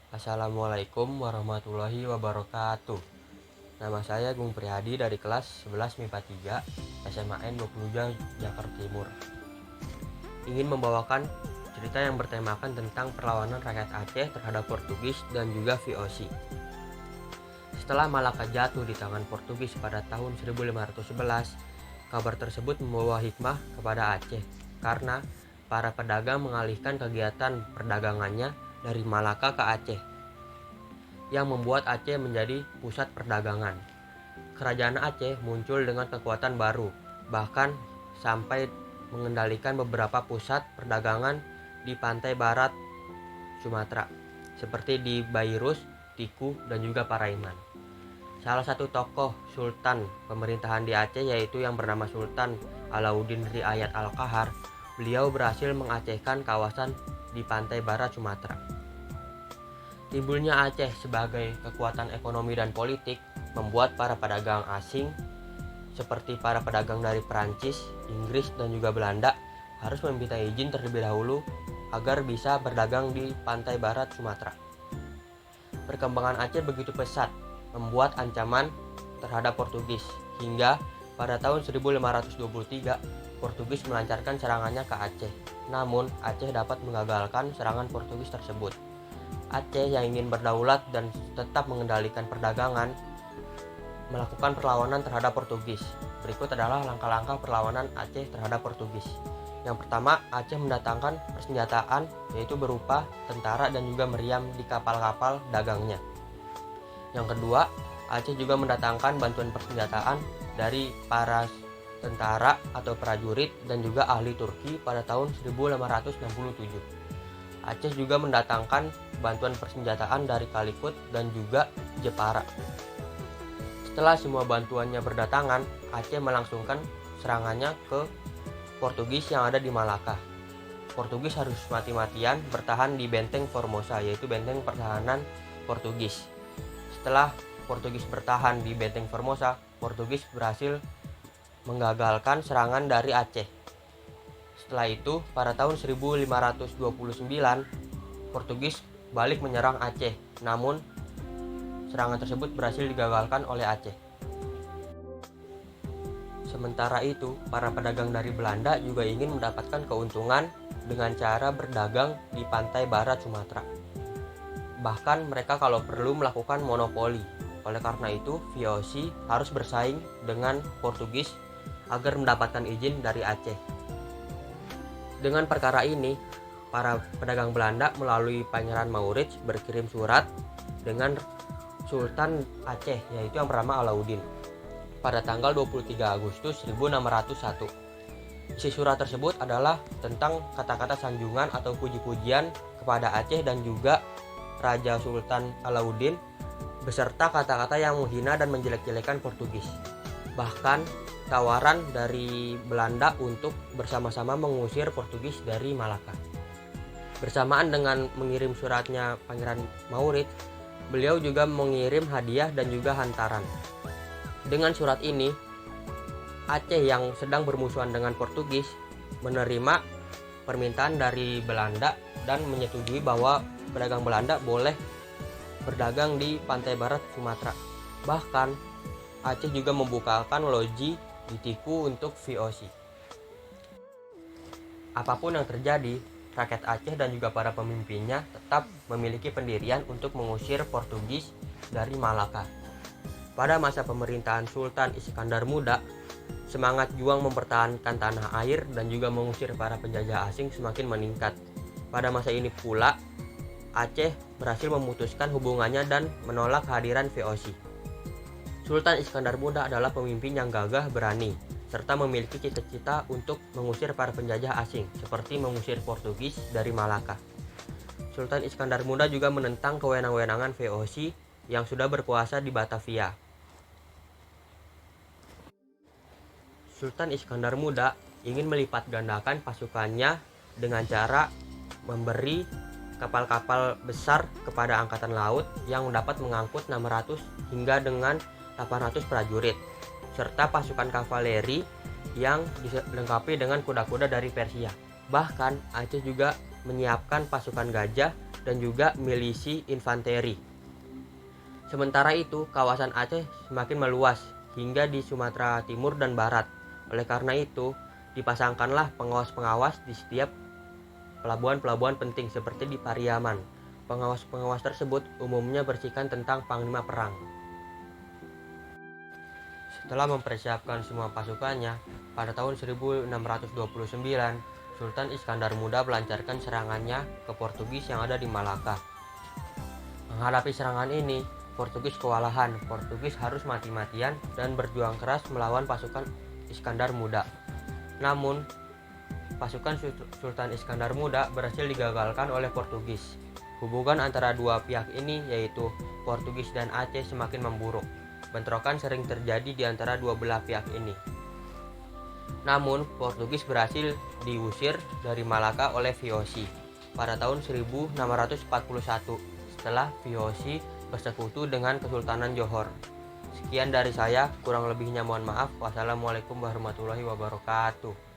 Assalamualaikum warahmatullahi wabarakatuh. Nama saya Gung Priyadi dari kelas 11 MIPA 3 SMAN 20 Jakarta Timur. Ingin membawakan cerita yang bertemakan tentang perlawanan rakyat Aceh terhadap Portugis dan juga VOC. Setelah Malaka jatuh di tangan Portugis pada tahun 1511, kabar tersebut membawa hikmah kepada Aceh karena para pedagang mengalihkan kegiatan perdagangannya dari Malaka ke Aceh, yang membuat Aceh menjadi pusat perdagangan. Kerajaan Aceh muncul dengan kekuatan baru, bahkan sampai mengendalikan beberapa pusat perdagangan di pantai barat Sumatera, seperti di Bairus, Tiku, dan juga Paraiman. Salah satu tokoh sultan pemerintahan di Aceh yaitu yang bernama Sultan Alauddin Riayat Al-Qahar. Beliau berhasil mengacehkan kawasan di pantai barat Sumatera. Timbulnya Aceh sebagai kekuatan ekonomi dan politik membuat para pedagang asing seperti para pedagang dari Perancis, Inggris, dan juga Belanda harus meminta izin terlebih dahulu agar bisa berdagang di pantai barat Sumatera. Perkembangan Aceh begitu pesat membuat ancaman terhadap Portugis hingga pada tahun 1523 Portugis melancarkan serangannya ke Aceh. Namun Aceh dapat menggagalkan serangan Portugis tersebut. Aceh yang ingin berdaulat dan tetap mengendalikan perdagangan melakukan perlawanan terhadap Portugis. Berikut adalah langkah-langkah perlawanan Aceh terhadap Portugis. Yang pertama, Aceh mendatangkan persenjataan yaitu berupa tentara dan juga meriam di kapal-kapal dagangnya. Yang kedua, Aceh juga mendatangkan bantuan persenjataan dari para tentara atau prajurit dan juga ahli Turki pada tahun 1567. Aceh juga mendatangkan bantuan persenjataan dari Calicut dan juga Jepara. Setelah semua bantuannya berdatangan, Aceh melangsungkan serangannya ke Portugis yang ada di Malaka. Portugis harus mati-matian bertahan di benteng Formosa, yaitu benteng pertahanan Portugis. Setelah Portugis bertahan di benteng Formosa, Portugis berhasil menggagalkan serangan dari Aceh. Setelah itu, pada tahun 1529, Portugis balik menyerang Aceh, namun serangan tersebut berhasil digagalkan oleh Aceh. Sementara itu, para pedagang dari Belanda juga ingin mendapatkan keuntungan dengan cara berdagang di pantai barat Sumatera. Bahkan mereka kalau perlu melakukan monopoli. Oleh karena itu, VOC harus bersaing dengan Portugis agar mendapatkan izin dari Aceh. Dengan perkara ini, para pedagang Belanda melalui Pangeran Maurits berkirim surat dengan Sultan Aceh yaitu yang bernama Alauddin pada tanggal 23 Agustus 1601. Isi surat tersebut adalah tentang kata-kata sanjungan atau puji-pujian kepada Aceh dan juga Raja Sultan Alauddin beserta kata-kata yang menghina dan menjelek-jelekan Portugis. Bahkan tawaran dari Belanda untuk bersama-sama mengusir Portugis dari Malaka. Bersamaan dengan mengirim suratnya Pangeran Maurits, beliau juga mengirim hadiah dan juga hantaran. Dengan surat ini, Aceh yang sedang bermusuhan dengan Portugis menerima permintaan dari Belanda dan menyetujui bahwa pedagang Belanda boleh berdagang di pantai barat Sumatera. Bahkan Aceh juga membukakan loji di Tiku untuk VOC. Apapun yang terjadi, rakyat Aceh dan juga para pemimpinnya tetap memiliki pendirian untuk mengusir Portugis dari Malaka. Pada masa pemerintahan Sultan Iskandar Muda, semangat juang mempertahankan tanah air dan juga mengusir para penjajah asing semakin meningkat. Pada masa ini pula, Aceh berhasil memutuskan hubungannya dan menolak kehadiran VOC. Sultan Iskandar Muda adalah pemimpin yang gagah berani, serta memiliki cita-cita untuk mengusir para penjajah asing, seperti mengusir Portugis dari Malaka. Sultan Iskandar Muda juga menentang kewenang-kewenangan VOC yang sudah berkuasa di Batavia. Sultan Iskandar Muda ingin melipat gandakan pasukannya dengan cara memberi kapal-kapal besar kepada angkatan laut yang dapat mengangkut 600 hingga dengan 800 prajurit, serta pasukan kavaleri yang dilengkapi dengan kuda-kuda dari Persia. Bahkan Aceh juga menyiapkan pasukan gajah dan juga milisi infanteri. Sementara itu, kawasan Aceh semakin meluas hingga di Sumatera Timur dan Barat. Oleh karena itu, dipasangkanlah pengawas-pengawas di setiap pelabuhan-pelabuhan penting seperti di Pariaman. Pengawas-pengawas tersebut umumnya berisikan tentang panglima perang. Setelah mempersiapkan semua pasukannya, pada tahun 1629, Sultan Iskandar Muda melancarkan serangannya ke Portugis yang ada di Malaka. Menghadapi serangan ini, Portugis kewalahan. Portugis harus mati-matian dan berjuang keras melawan pasukan Iskandar Muda. Namun, pasukan Sultan Iskandar Muda berhasil digagalkan oleh Portugis. Hubungan antara dua pihak ini, yaitu Portugis dan Aceh, semakin memburuk. Bentrokan sering terjadi di antara dua belah pihak ini. Namun, Portugis berhasil diusir dari Malaka oleh VOC pada tahun 1641 setelah VOC bersekutu dengan Kesultanan Johor. Sekian dari saya, kurang lebihnya mohon maaf. Wassalamualaikum warahmatullahi wabarakatuh.